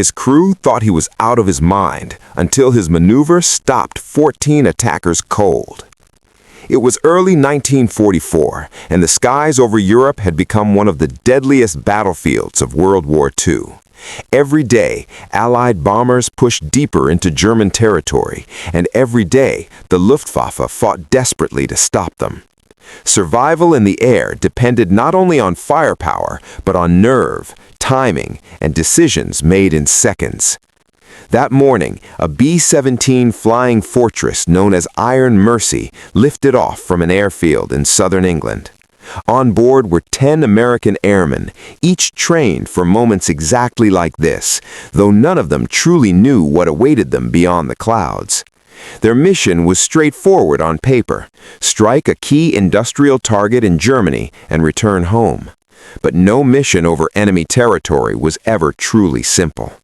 His crew thought he was out of his mind until his maneuver stopped 14 attackers cold. It was early 1944, and the skies over Europe had become one of the deadliest battlefields of World War II. Every day, Allied bombers pushed deeper into German territory, and every day, the Luftwaffe fought desperately to stop them. Survival in the air depended not only on firepower, but on nerve, timing, and decisions made in seconds. That morning, a B-17 flying fortress known as Iron Mercy lifted off from an airfield in southern England. On board were 10 American airmen, each trained for moments exactly like this, though none of them truly knew what awaited them beyond the clouds. Their mission was straightforward on paper: strike a key industrial target in Germany and return home. But no mission over enemy territory was ever truly simple.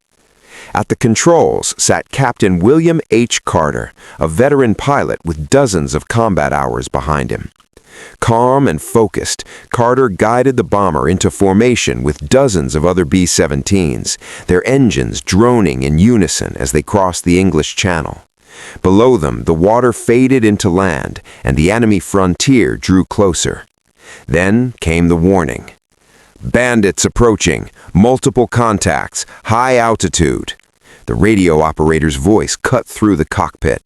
At the controls sat Captain William H. Carter, a veteran pilot with dozens of combat hours behind him. Calm and focused, Carter guided the bomber into formation with dozens of other B-17s, their engines droning in unison as they crossed the English Channel. Below them, the water faded into land, and the enemy frontier drew closer. Then came the warning. "Bandits approaching, multiple contacts, high altitude." The radio operator's voice cut through the cockpit.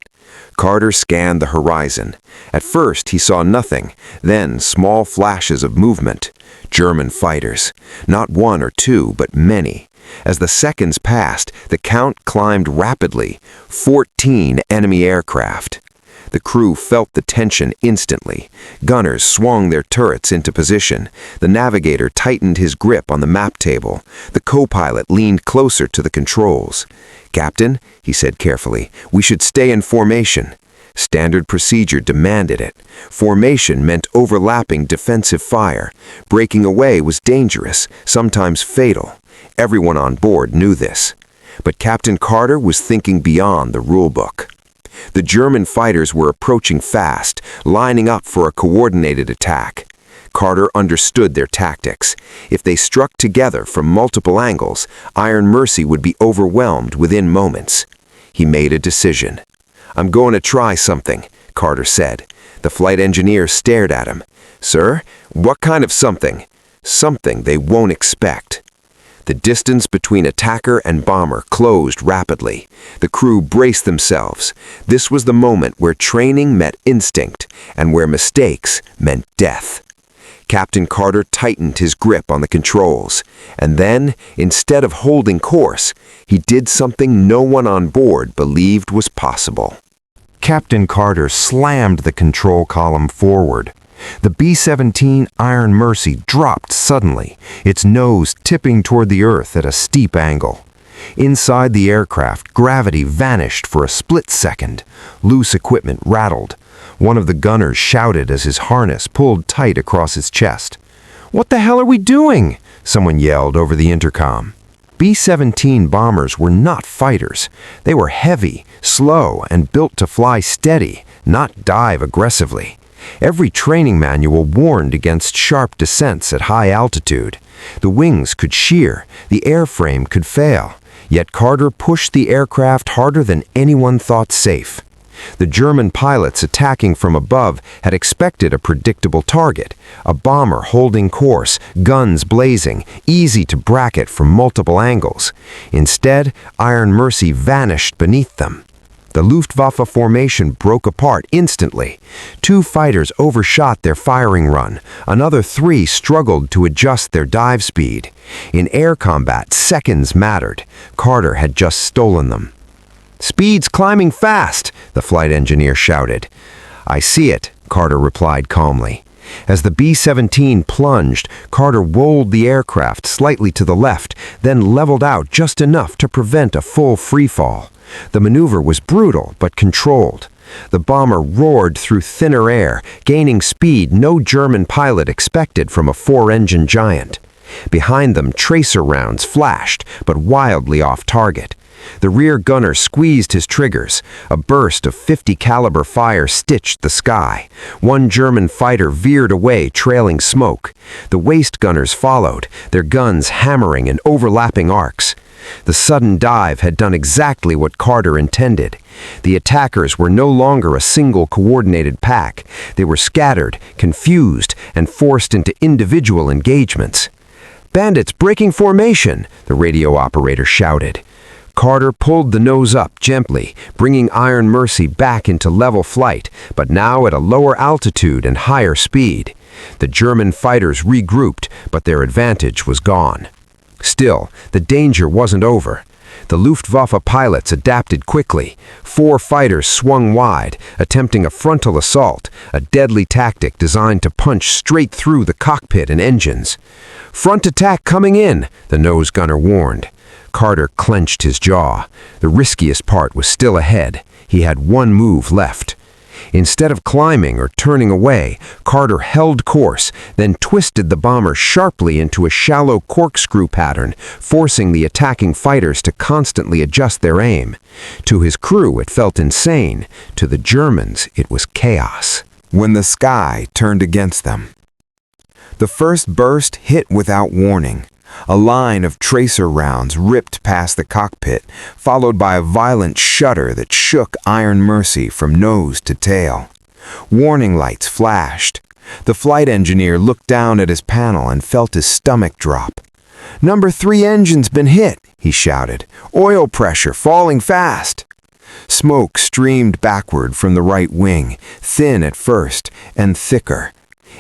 Carter scanned the horizon. At first, he saw nothing, then small flashes of movement. German fighters. Not one or two, but many. As the seconds passed, the count climbed rapidly. 14 enemy aircraft. The crew felt the tension instantly. Gunners swung their turrets into position. The navigator tightened his grip on the map table. The co-pilot leaned closer to the controls. "Captain," he said carefully, "we should stay in formation." Standard procedure demanded it. Formation meant overlapping defensive fire. Breaking away was dangerous, sometimes fatal. Everyone on board knew this. But Captain Carter was thinking beyond the rulebook. The German fighters were approaching fast, lining up for a coordinated attack. Carter understood their tactics. If they struck together from multiple angles, Iron Mercy would be overwhelmed within moments. He made a decision. "I'm going to try something," Carter said. The flight engineer stared at him. "Sir, what kind of something?" "Something they won't expect." The distance between attacker and bomber closed rapidly. The crew braced themselves. This was the moment where training met instinct, and where mistakes meant death. Captain Carter tightened his grip on the controls, and then, instead of holding course, he did something no one on board believed was possible. Captain Carter slammed the control column forward. The B-17 Iron Mercy dropped suddenly, its nose tipping toward the earth at a steep angle. Inside the aircraft, gravity vanished for a split second. Loose equipment rattled. One of the gunners shouted as his harness pulled tight across his chest. "What the hell are we doing?" someone yelled over the intercom. B-17 bombers were not fighters. They were heavy, slow, and built to fly steady, not dive aggressively. Every training manual warned against sharp descents at high altitude. The wings could shear, the airframe could fail. Yet Carter pushed the aircraft harder than anyone thought safe. The German pilots attacking from above had expected a predictable target, a bomber holding course, guns blazing, easy to bracket from multiple angles. Instead, Iron Mercy vanished beneath them. The Luftwaffe formation broke apart instantly. 2 fighters overshot their firing run. Another 3 struggled to adjust their dive speed. In air combat, seconds mattered. Carter had just stolen them. "Speed's climbing fast," the flight engineer shouted. "I see it," Carter replied calmly. As the B-17 plunged, Carter rolled the aircraft slightly to the left, then leveled out just enough to prevent a full freefall. The maneuver was brutal but controlled. The bomber roared through thinner air, gaining speed no German pilot expected from a 4-engine giant. Behind them, tracer rounds flashed, but wildly off target. The rear gunner squeezed his triggers. A burst of .50 caliber fire stitched the sky. One German fighter veered away, trailing smoke. The waist gunners followed, their guns hammering in overlapping arcs. The sudden dive had done exactly what Carter intended. The attackers were no longer a single coordinated pack. They were scattered, confused, and forced into individual engagements. "Bandits breaking formation!" the radio operator shouted. Carter pulled the nose up gently, bringing Iron Mercy back into level flight, but now at a lower altitude and higher speed. The German fighters regrouped, but their advantage was gone. Still, the danger wasn't over. The Luftwaffe pilots adapted quickly. 4 fighters swung wide, attempting a frontal assault, a deadly tactic designed to punch straight through the cockpit and engines. "Front attack coming in," the nose gunner warned. Carter clenched his jaw. The riskiest part was still ahead. He had one move left. Instead of climbing or turning away, Carter held course, then twisted the bomber sharply into a shallow corkscrew pattern, forcing the attacking fighters to constantly adjust their aim. To his crew, it felt insane. To the Germans, it was chaos. When the sky turned against them. The first burst hit without warning. A line of tracer rounds ripped past the cockpit, followed by a violent shudder that shook Iron Mercy from nose to tail. Warning lights flashed. The flight engineer looked down at his panel and felt his stomach drop. "Number 3 engine's been hit," he shouted. "Oil pressure falling fast." Smoke streamed backward from the right wing, thin at first and thicker.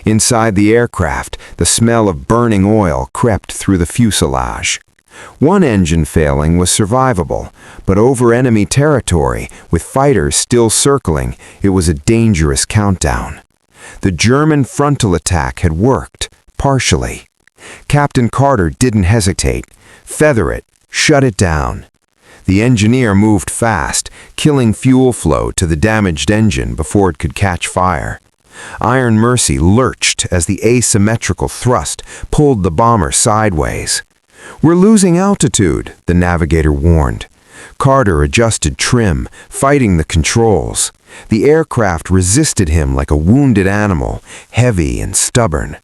Inside the aircraft, the smell of burning oil crept through the fuselage. One engine failing was survivable, but over enemy territory, with fighters still circling, it was a dangerous countdown. The German frontal attack had worked, partially. Captain Carter didn't hesitate. Feather it, shut it down. The engineer moved fast, killing fuel flow to the damaged engine before it could catch fire. Iron Mercy lurched as the asymmetrical thrust pulled the bomber sideways. "We're losing altitude," the navigator warned. Carter adjusted trim, fighting the controls. The aircraft resisted him like a wounded animal, heavy and stubborn.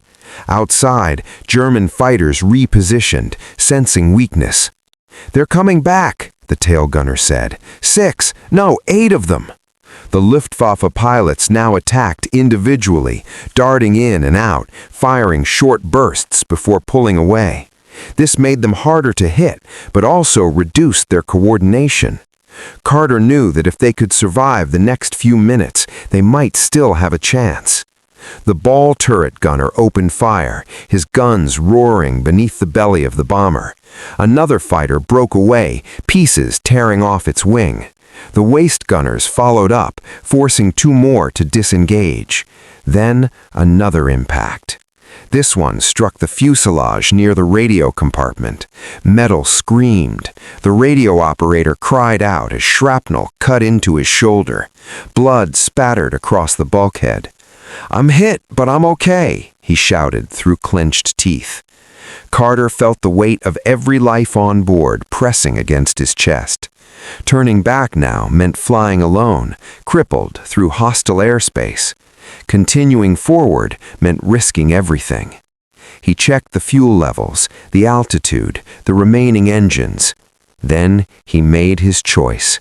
Outside, German fighters repositioned, sensing weakness. "They're coming back," the tail gunner said. 6, no, 8 of them." The Luftwaffe pilots now attacked individually, darting in and out, firing short bursts before pulling away. This made them harder to hit, but also reduced their coordination. Carter knew that if they could survive the next few minutes, they might still have a chance. The ball turret gunner opened fire, his guns roaring beneath the belly of the bomber. Another fighter broke away, pieces tearing off its wing. The waist gunners followed up, forcing 2 more to disengage. Then another impact. This one struck the fuselage near the radio compartment. Metal screamed. The radio operator cried out as shrapnel cut into his shoulder. Blood spattered across the bulkhead. "I'm hit, but I'm okay," he shouted through clenched teeth. Carter felt the weight of every life on board pressing against his chest. Turning back now meant flying alone, crippled through hostile airspace. Continuing forward meant risking everything. He checked the fuel levels, the altitude, the remaining engines. Then he made his choice.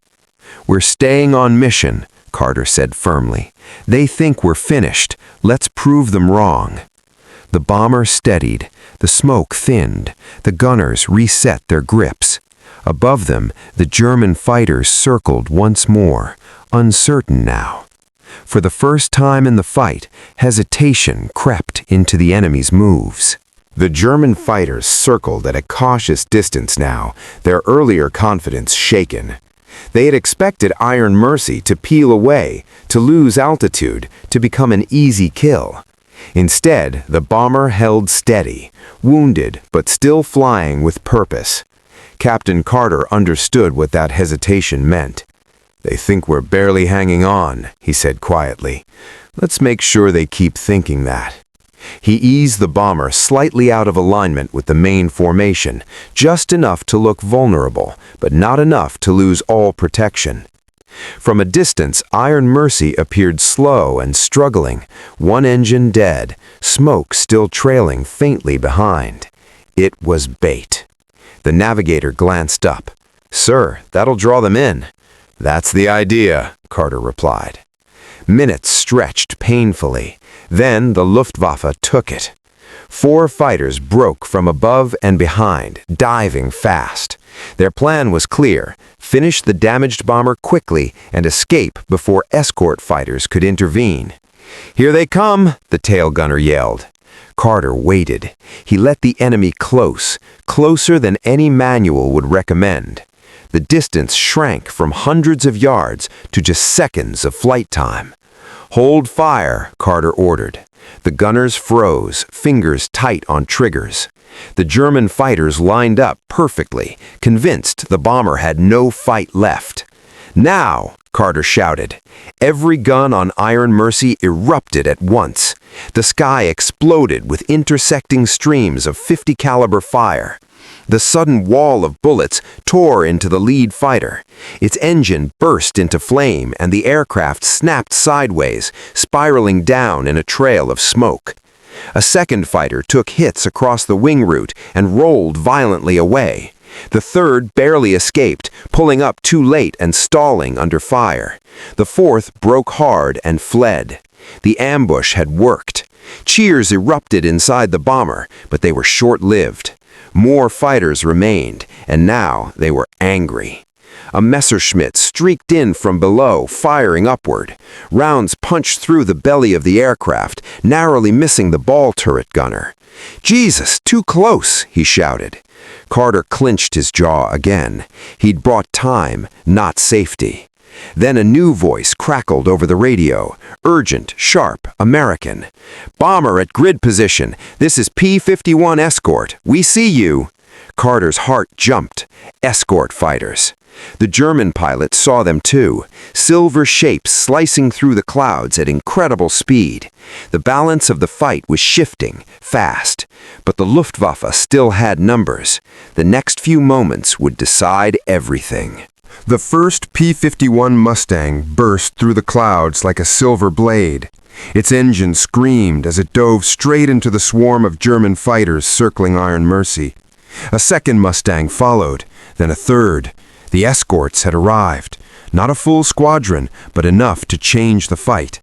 "We're staying on mission," Carter said firmly. "They think we're finished. Let's prove them wrong." The bomber steadied. The smoke thinned. The gunners reset their grips. Above them, the German fighters circled once more, uncertain now. For the first time in the fight, hesitation crept into the enemy's moves. The German fighters circled at a cautious distance now, their earlier confidence shaken. They had expected Iron Mercy to peel away, to lose altitude, to become an easy kill. Instead, the bomber held steady, wounded but still flying with purpose. Captain Carter understood what that hesitation meant. "They think we're barely hanging on," he said quietly. "Let's make sure they keep thinking that." He eased the bomber slightly out of alignment with the main formation, just enough to look vulnerable, but not enough to lose all protection. From a distance, Iron Mercy appeared slow and struggling, one engine dead, smoke still trailing faintly behind. It was bait. The navigator glanced up. "Sir, that'll draw them in." "That's the idea," Carter replied. Minutes stretched painfully. Then the Luftwaffe took it. 4 fighters broke from above and behind, diving fast. Their plan was clear: finish the damaged bomber quickly and escape before escort fighters could intervene. "Here they come," the tail gunner yelled. Carter waited. He let the enemy close, closer than any manual would recommend. The distance shrank from hundreds of yards to just seconds of flight time. "Hold fire," Carter ordered. The gunners froze, fingers tight on triggers. The German fighters lined up perfectly, convinced the bomber had no fight left. "Now!" Carter shouted. Every gun on Iron Mercy erupted at once. The sky exploded with intersecting streams of 50 caliber fire. The sudden wall of bullets tore into the lead fighter. Its engine burst into flame and the aircraft snapped sideways, spiraling down in a trail of smoke. A second fighter took hits across the wing root and rolled violently away. The third barely escaped, pulling up too late and stalling under fire. The fourth broke hard and fled. The ambush had worked. Cheers erupted inside the bomber, but they were short-lived. More fighters remained, and now they were angry. A Messerschmitt streaked in from below, firing upward. Rounds punched through the belly of the aircraft, narrowly missing the ball turret gunner. "Jesus, too close!" he shouted. Carter clenched his jaw again. He'd brought time, not safety. Then a new voice crackled over the radio. Urgent, sharp, American. "Bomber at grid position. This is P-51 escort. We see you." Carter's heart jumped. Escort fighters. The German pilot saw them too. Silver shapes slicing through the clouds at incredible speed. The balance of the fight was shifting, fast. But the Luftwaffe still had numbers. The next few moments would decide everything. The first P-51 Mustang burst through the clouds like a silver blade. Its engine screamed as it dove straight into the swarm of German fighters circling Iron Mercy. A second Mustang followed, then a third. The escorts had arrived. Not a full squadron, but enough to change the fight.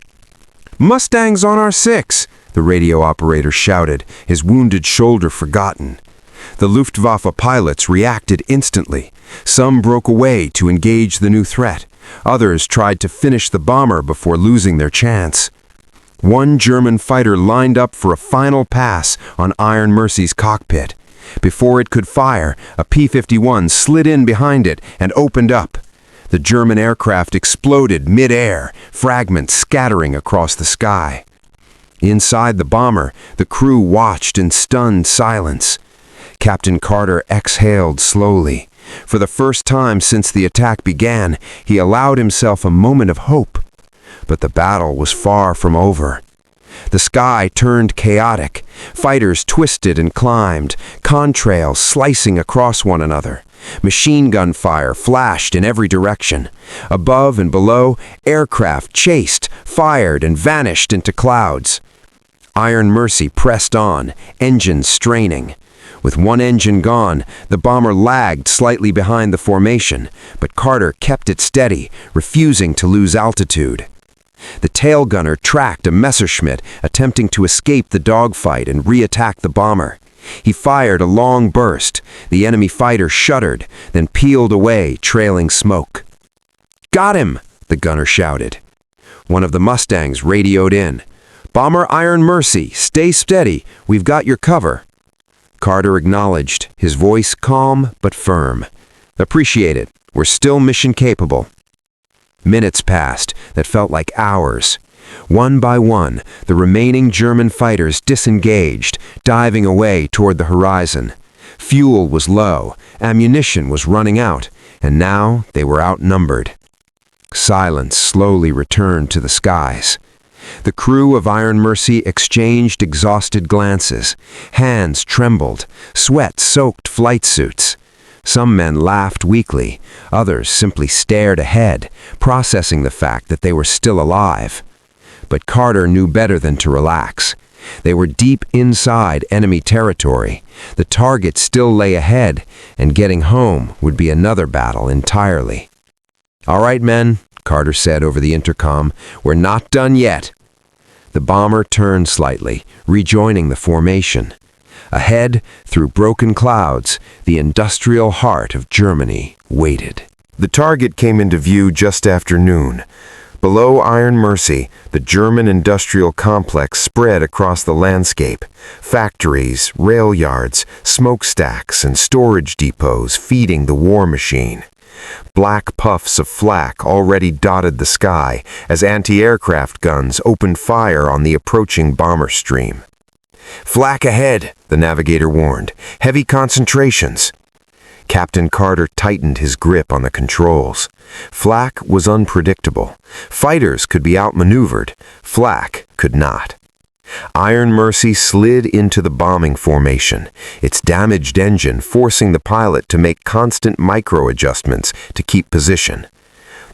"Mustangs on our 6!" the radio operator shouted, his wounded shoulder forgotten. The Luftwaffe pilots reacted instantly. Some broke away to engage the new threat. Others tried to finish the bomber before losing their chance. One German fighter lined up for a final pass on Iron Mercy's cockpit. Before it could fire, a P-51 slid in behind it and opened up. The German aircraft exploded mid-air, fragments scattering across the sky. Inside the bomber, the crew watched in stunned silence. Captain Carter exhaled slowly. For the first time since the attack began, he allowed himself a moment of hope. But the battle was far from over. The sky turned chaotic. Fighters twisted and climbed, contrails slicing across one another. Machine gun fire flashed in every direction. Above and below, aircraft chased, fired, and vanished into clouds. Iron Mercy pressed on, engines straining. With one engine gone, the bomber lagged slightly behind the formation, but Carter kept it steady, refusing to lose altitude. The tail gunner tracked a Messerschmitt, attempting to escape the dogfight and re-attack the bomber. He fired a long burst. The enemy fighter shuddered, then peeled away, trailing smoke. "Got him!" the gunner shouted. One of the Mustangs radioed in. "Bomber Iron Mercy, stay steady. We've got your cover." Carter acknowledged, his voice calm but firm. "Appreciate it. We're still mission capable." Minutes passed that felt like hours. One by one, the remaining German fighters disengaged, diving away toward the horizon. Fuel was low, ammunition was running out, and now they were outnumbered. Silence slowly returned to the skies. The crew of Iron Mercy exchanged exhausted glances. Hands trembled, sweat soaked flight suits. Some men laughed weakly, others simply stared ahead, processing the fact that they were still alive. But Carter knew better than to relax. They were deep inside enemy territory. The target still lay ahead, and getting home would be another battle entirely. "All right, men," Carter said over the intercom, "we're not done yet." The bomber turned slightly, rejoining the formation. Ahead, through broken clouds, the industrial heart of Germany waited. The target came into view just after noon. Below Iron Mercy, the German industrial complex spread across the landscape. Factories, rail yards, smokestacks, and storage depots feeding the war machine. Black puffs of flak already dotted the sky as anti-aircraft guns opened fire on the approaching bomber stream. "Flak ahead," the navigator warned. "Heavy concentrations." Captain Carter tightened his grip on the controls. Flak was unpredictable. Fighters could be outmaneuvered. Flak could not. Iron Mercy slid into the bombing formation, its damaged engine forcing the pilot to make constant micro-adjustments to keep position.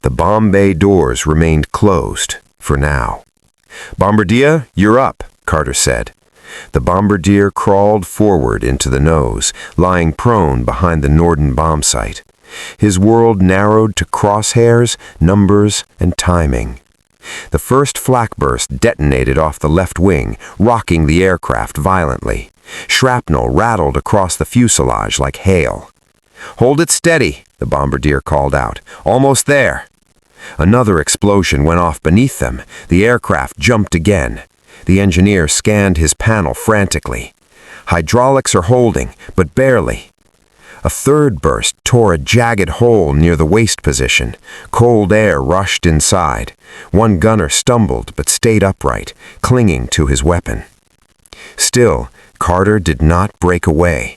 The bomb bay doors remained closed, for now. "Bombardier, you're up," Carter said. The bombardier crawled forward into the nose, lying prone behind the Norden bomb site. His world narrowed to crosshairs, numbers, and timing. The first flak burst detonated off the left wing, rocking the aircraft violently. Shrapnel rattled across the fuselage like hail. "Hold it steady," the bombardier called out. "Almost there." Another explosion went off beneath them. The aircraft jumped again. The engineer scanned his panel frantically. Hydraulics are holding, but barely. A third burst tore a jagged hole near the waist position. Cold air rushed inside. One gunner stumbled but stayed upright, clinging to his weapon. Still, Carter did not break away.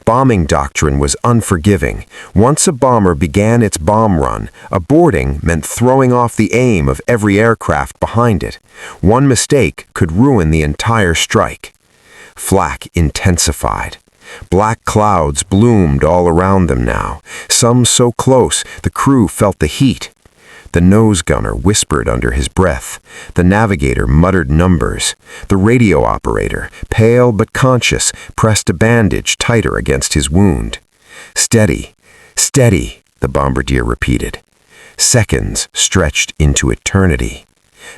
Bombing doctrine was unforgiving. Once a bomber began its bomb run, aborting meant throwing off the aim of every aircraft behind it. One mistake could ruin the entire strike. Flak intensified. Black clouds bloomed all around them now, some so close the crew felt the heat. The nose gunner whispered under his breath. The navigator muttered numbers. The radio operator, pale but conscious, pressed a bandage tighter against his wound. "Steady, steady," the bombardier repeated. Seconds stretched into eternity.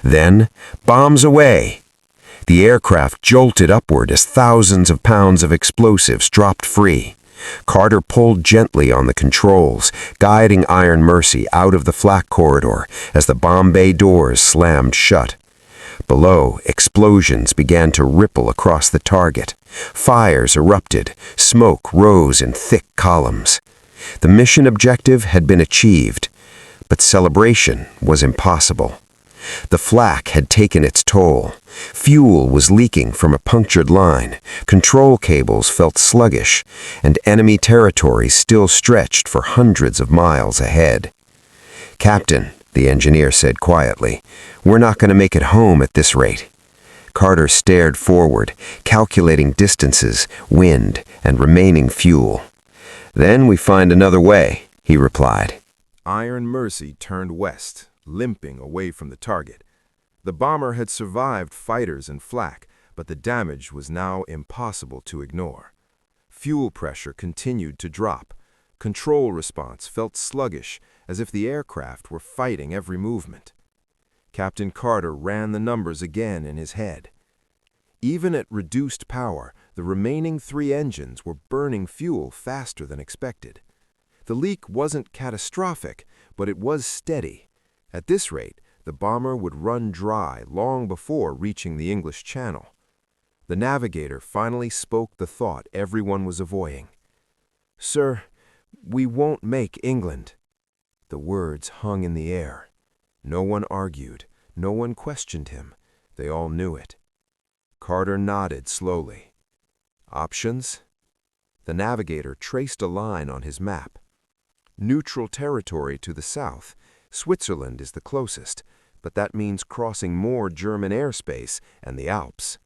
Then, bombs away! The aircraft jolted upward as thousands of pounds of explosives dropped free. Carter pulled gently on the controls, guiding Iron Mercy out of the flak corridor as the bomb bay doors slammed shut. Below, explosions began to ripple across the target. Fires erupted, smoke rose in thick columns. The mission objective had been achieved, but celebration was impossible. The flak had taken its toll. Fuel was leaking from a punctured line, control cables felt sluggish, and enemy territory still stretched for hundreds of miles ahead. "Captain," the engineer said quietly, "we're not going to make it home at this rate." Carter stared forward, calculating distances, wind, and remaining fuel. "Then we find another way," he replied. Iron Mercy turned west, limping away from the target. The bomber had survived fighters and flak, but the damage was now impossible to ignore. Fuel pressure continued to drop. Control response felt sluggish, as if the aircraft were fighting every movement. Captain Carter ran the numbers again in his head. Even at reduced power, the remaining 3 engines were burning fuel faster than expected. The leak wasn't catastrophic, but it was steady. At this rate, the bomber would run dry long before reaching the English Channel. The navigator finally spoke the thought everyone was avoiding. "Sir, we won't make England." The words hung in the air. No one argued, no one questioned him. They all knew it. Carter nodded slowly. "Options?" The navigator traced a line on his map. "Neutral territory to the south. Switzerland is the closest. but that means crossing more German airspace and the Alps.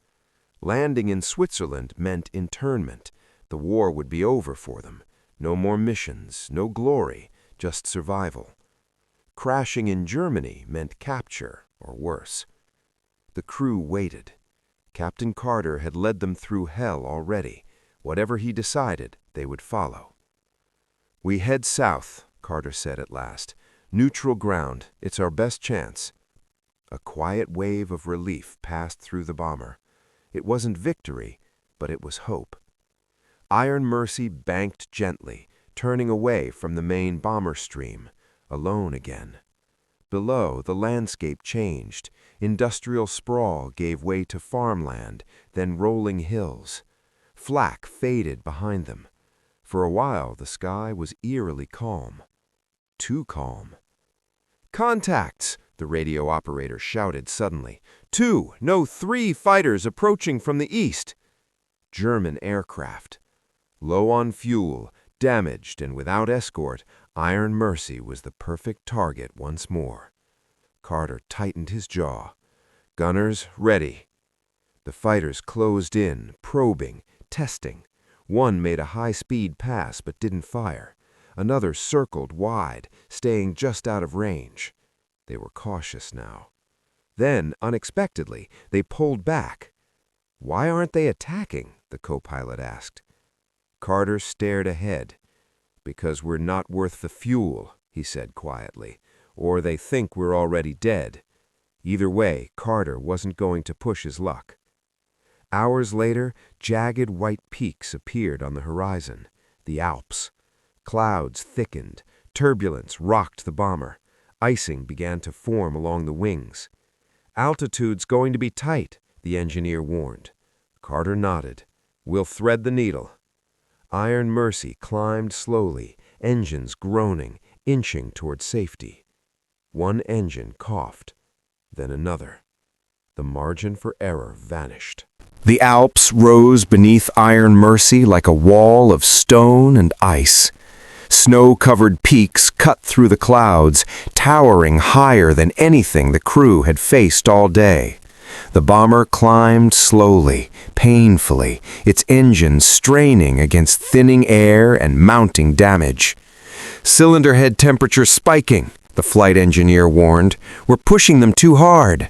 Landing in Switzerland meant internment. The war would be over for them. No more missions, no glory, just survival. Crashing in Germany meant capture, or worse. The crew waited. Captain Carter had led them through hell already. Whatever he decided, they would follow. "We head south," Carter said at last. "Neutral ground. It's our best chance." A quiet wave of relief passed through the bomber. It wasn't victory, but it was hope. Iron Mercy banked gently, turning away from the main bomber stream, alone again. Below, the landscape changed. Industrial sprawl gave way to farmland, then rolling hills. Flak faded behind them. For a while, the sky was eerily calm. Too calm. "Contacts!" the radio operator shouted suddenly. 2, no 3 fighters approaching from the east." German aircraft. Low on fuel, damaged and without escort, Iron Mercy was the perfect target once more. Carter tightened his jaw. "Gunners, ready." The fighters closed in, probing, testing. One made a high-speed pass but didn't fire. Another circled wide, staying just out of range. They were cautious now. Then, unexpectedly, they pulled back. "Why aren't they attacking?" the co-pilot asked. Carter stared ahead. "Because we're not worth the fuel," he said quietly. "Or they think we're already dead." Either way, Carter wasn't going to push his luck. Hours later, jagged white peaks appeared on the horizon. The Alps. Clouds thickened. Turbulence rocked the bomber. Icing began to form along the wings. "Altitude's going to be tight," the engineer warned. Carter nodded. "We'll thread the needle." Iron Mercy climbed slowly, engines groaning, inching toward safety. One engine coughed, then another. The margin for error vanished. The Alps rose beneath Iron Mercy like a wall of stone and ice. Snow-covered peaks cut through the clouds, towering higher than anything the crew had faced all day. The bomber climbed slowly, painfully, its engines straining against thinning air and mounting damage. "Cylinder head temperature spiking," the flight engineer warned. "We're pushing them too hard."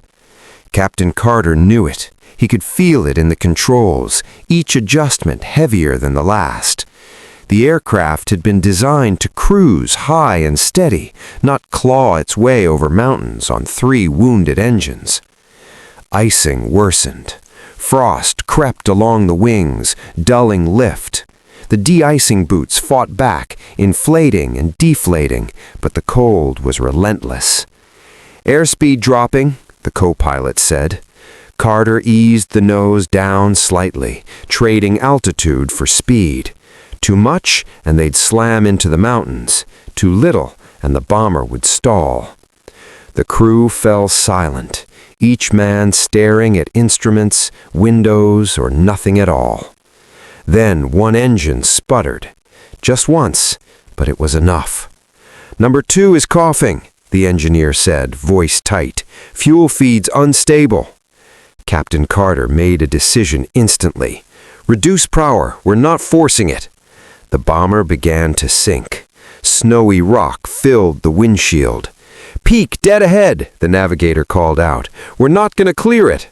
Captain Carter knew it. He could feel it in the controls, each adjustment heavier than the last. The aircraft had been designed to cruise high and steady, not claw its way over mountains on 3 wounded engines. Icing worsened. Frost crept along the wings, dulling lift. The de-icing boots fought back, inflating and deflating, but the cold was relentless. "Airspeed dropping," the co-pilot said. Carter eased the nose down slightly, trading altitude for speed. Too much, and they'd slam into the mountains. Too little, and the bomber would stall. The crew fell silent, each man staring at instruments, windows, or nothing at all. Then one engine sputtered. Just once, but it was enough. "Number 2 is coughing," the engineer said, voice tight. "Fuel feed's unstable." Captain Carter made a decision instantly. "Reduce power, we're not forcing it." The bomber began to sink. Snowy rock filled the windshield. "Peak dead ahead," the navigator called out. "We're not going to clear it."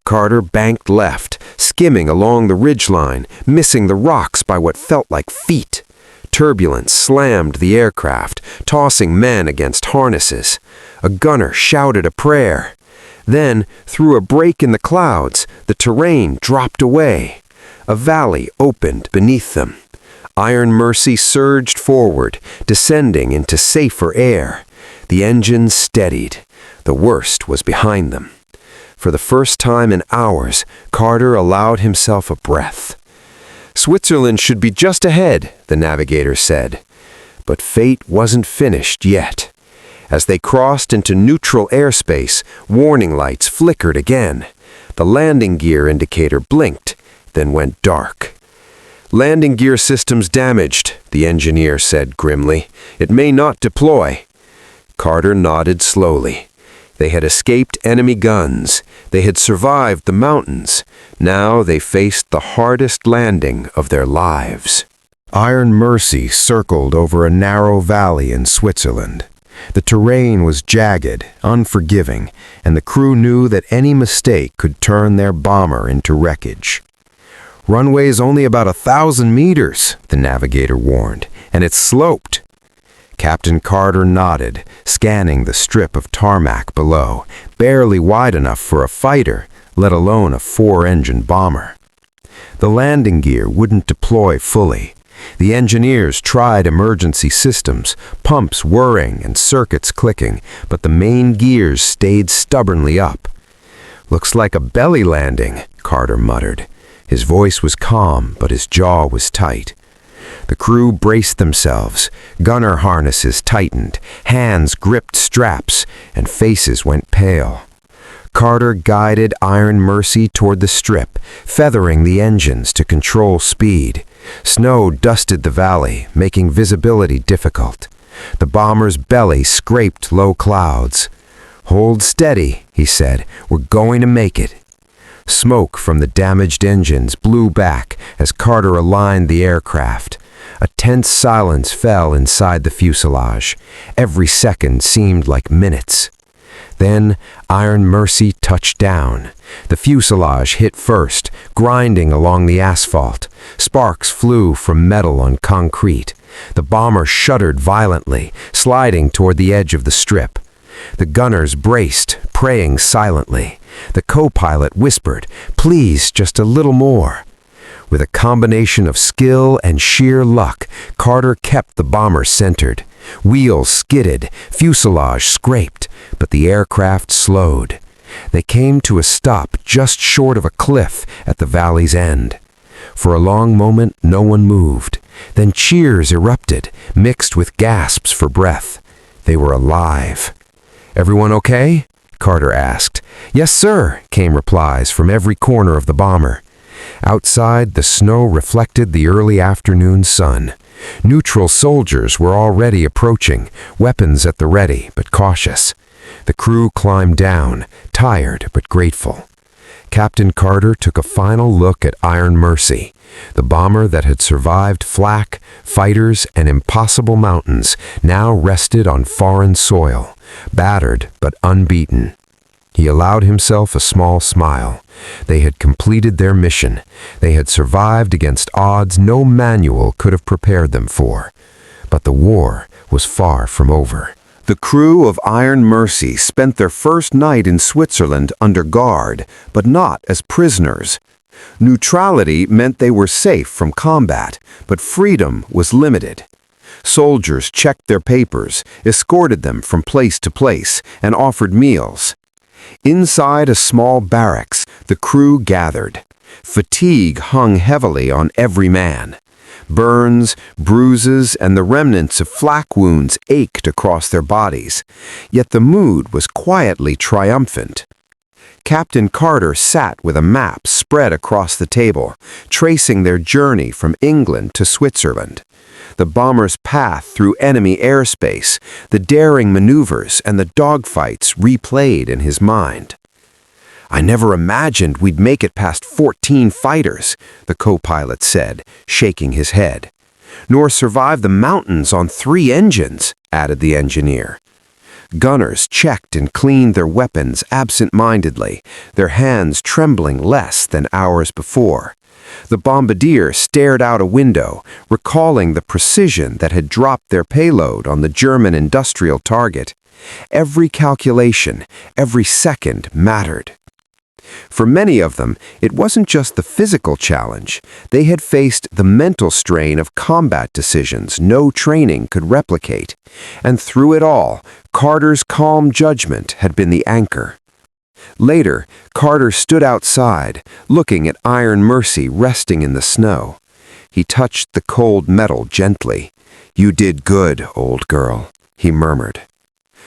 Carter banked left, skimming along the ridgeline, missing the rocks by what felt like feet. Turbulence slammed the aircraft, tossing men against harnesses. A gunner shouted a prayer. Then, through a break in the clouds, the terrain dropped away. A valley opened beneath them. Iron Mercy surged forward, descending into safer air. The engines steadied. The worst was behind them. For the first time in hours, Carter allowed himself a breath. "Switzerland should be just ahead," the navigator said. But fate wasn't finished yet. As they crossed into neutral airspace, warning lights flickered again. The landing gear indicator blinked, then went dark. "Landing gear systems damaged," the engineer said grimly. "It may not deploy." Carter nodded slowly. They had escaped enemy guns. They had survived the mountains. Now they faced the hardest landing of their lives. Iron Mercy circled over a narrow valley in Switzerland. The terrain was jagged, unforgiving, and the crew knew that any mistake could turn their bomber into wreckage. "Runway's only about 1,000 meters," the navigator warned, "and it's sloped." Captain Carter nodded, scanning the strip of tarmac below, barely wide enough for a fighter, let alone a 4-engine bomber. The landing gear wouldn't deploy fully. The engineers tried emergency systems, pumps whirring and circuits clicking, but the main gears stayed stubbornly up. "Looks like a belly landing," Carter muttered. His voice was calm, but his jaw was tight. The crew braced themselves. Gunner harnesses tightened, hands gripped straps, and faces went pale. Carter guided Iron Mercy toward the strip, feathering the engines to control speed. Snow dusted the valley, making visibility difficult. The bomber's belly scraped low clouds. "Hold steady," he said. "We're going to make it." Smoke from the damaged engines blew back as Carter aligned the aircraft. A tense silence fell inside the fuselage. Every second seemed like minutes. Then Iron Mercy touched down. The fuselage hit first, grinding along the asphalt. Sparks flew from metal on concrete. The bomber shuddered violently, sliding toward the edge of the strip. The gunners braced, praying silently. The co-pilot whispered, "Please, just a little more." With a combination of skill and sheer luck, Carter kept the bomber centered. Wheels skidded, fuselage scraped, but the aircraft slowed. They came to a stop just short of a cliff at the valley's end. For a long moment, no one moved. Then cheers erupted, mixed with gasps for breath. They were alive. "Everyone okay?" Carter asked. "Yes, sir," came replies from every corner of the bomber. Outside, the snow reflected the early afternoon sun. Neutral soldiers were already approaching, weapons at the ready but cautious. The crew climbed down, tired but grateful. Captain Carter took a final look at Iron Mercy. The bomber that had survived flak, fighters, and impossible mountains now rested on foreign soil, battered but unbeaten. He allowed himself a small smile. They had completed their mission. They had survived against odds no manual could have prepared them for. But the war was far from over. The crew of Iron Mercy spent their first night in Switzerland under guard, but not as prisoners. Neutrality meant they were safe from combat, but freedom was limited. Soldiers checked their papers, escorted them from place to place, and offered meals. Inside a small barracks, the crew gathered. Fatigue hung heavily on every man. Burns, bruises, and the remnants of flak wounds ached across their bodies, yet the mood was quietly triumphant. Captain Carter sat with a map spread across the table, tracing their journey from England to Switzerland. The bomber's path through enemy airspace, the daring maneuvers, and the dogfights replayed in his mind. "I never imagined we'd make it past 14 fighters," the co-pilot said, shaking his head. "Nor survive the mountains on 3 engines," added the engineer. Gunners checked and cleaned their weapons absent-mindedly, their hands trembling less than hours before. The bombardier stared out a window, recalling the precision that had dropped their payload on the German industrial target. Every calculation, every second mattered. For many of them, it wasn't just the physical challenge. They had faced the mental strain of combat decisions no training could replicate. And through it all, Carter's calm judgment had been the anchor. Later, Carter stood outside, looking at Iron Mercy resting in the snow. He touched the cold metal gently. "You did good, old girl," he murmured.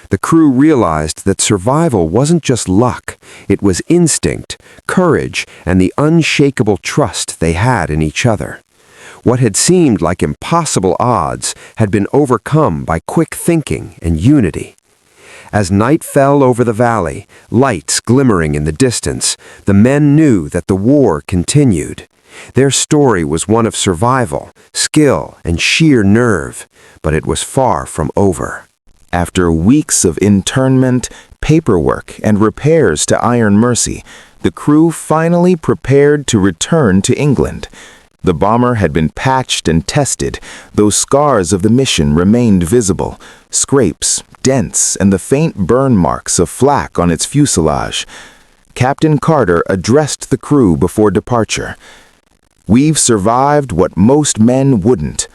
The crew realized that survival wasn't just luck, it was instinct, courage, and the unshakable trust they had in each other. What had seemed like impossible odds had been overcome by quick thinking and unity. As night fell over the valley, lights glimmering in the distance, the men knew that the war continued. Their story was one of survival, skill, and sheer nerve, but it was far from over. After weeks of internment, paperwork, and repairs to Iron Mercy, the crew finally prepared to return to England. The bomber had been patched and tested, though scars of the mission remained visible, scrapes, dents, and the faint burn marks of flak on its fuselage. Captain Carter addressed the crew before departure. "We've survived what most men wouldn't.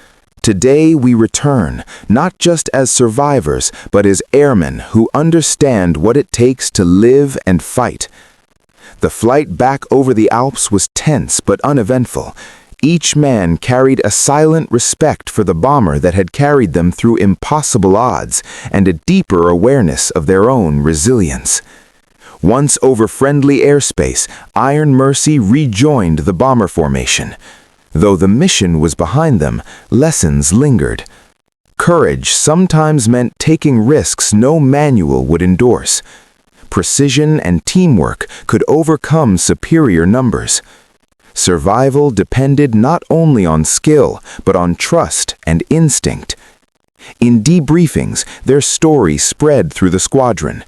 Today we return, not just as survivors, but as airmen who understand what it takes to live and fight." The flight back over the Alps was tense but uneventful. Each man carried a silent respect for the bomber that had carried them through impossible odds and a deeper awareness of their own resilience. Once over friendly airspace, Iron Mercy rejoined the bomber formation. Though the mission was behind them, lessons lingered. Courage sometimes meant taking risks no manual would endorse. Precision and teamwork could overcome superior numbers. Survival depended not only on skill, but on trust and instinct. In debriefings, their story spread through the squadron.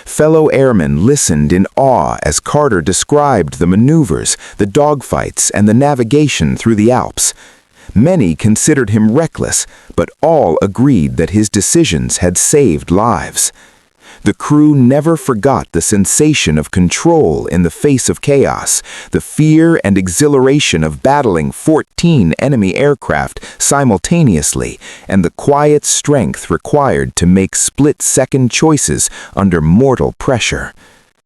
Fellow airmen listened in awe as Carter described the maneuvers, the dogfights, and the navigation through the Alps. Many considered him reckless, but all agreed that his decisions had saved lives. The crew never forgot the sensation of control in the face of chaos, the fear and exhilaration of battling 14 enemy aircraft simultaneously, and the quiet strength required to make split-second choices under mortal pressure.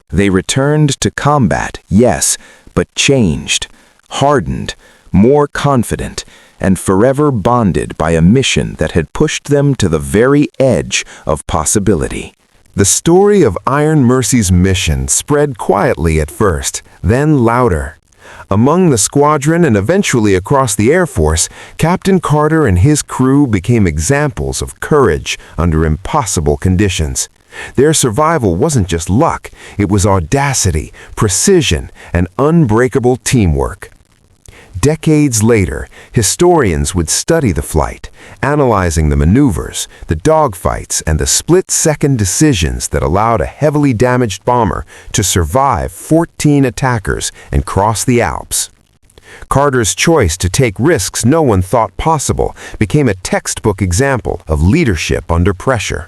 They returned to combat, yes, but changed, hardened, more confident, and forever bonded by a mission that had pushed them to the very edge of possibility. The story of Iron Mercy's mission spread quietly at first, then louder. Among the squadron and eventually across the Air Force, Captain Carter and his crew became examples of courage under impossible conditions. Their survival wasn't just luck, it was audacity, precision, and unbreakable teamwork. Decades later, historians would study the flight, analyzing the maneuvers, the dogfights, and the split-second decisions that allowed a heavily damaged bomber to survive 14 attackers and cross the Alps. Carter's choice to take risks no one thought possible became a textbook example of leadership under pressure.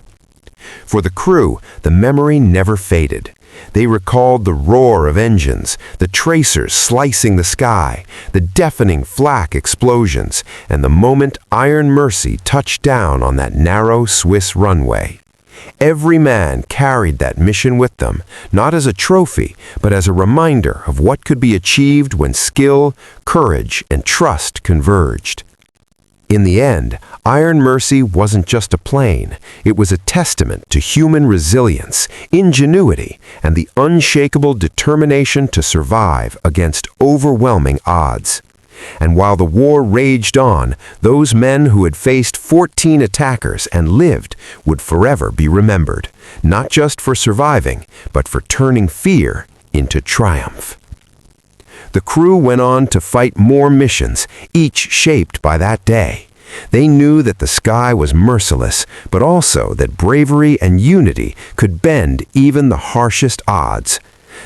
For the crew, the memory never faded. They recalled the roar of engines, the tracers slicing the sky, the deafening flak explosions, and the moment Iron Mercy touched down on that narrow Swiss runway. Every man carried that mission with them, not as a trophy, but as a reminder of what could be achieved when skill, courage, and trust converged. In the end, Iron Mercy wasn't just a plane. It was a testament to human resilience, ingenuity, and the unshakable determination to survive against overwhelming odds. And while the war raged on, those men who had faced 14 attackers and lived would forever be remembered, not just for surviving, but for turning fear into triumph. The crew went on to fight more missions, each shaped by that day. They knew that the sky was merciless, but also that bravery and unity could bend even the harshest odds.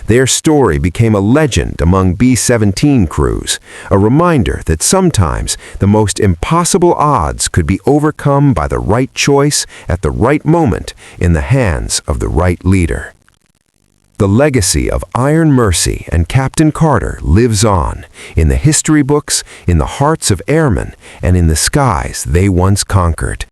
Their story became a legend among B-17 crews, a reminder that sometimes the most impossible odds could be overcome by the right choice at the right moment in the hands of the right leader. The legacy of Iron Mercy and Captain Carter lives on, in the history books, in the hearts of airmen, and in the skies they once conquered.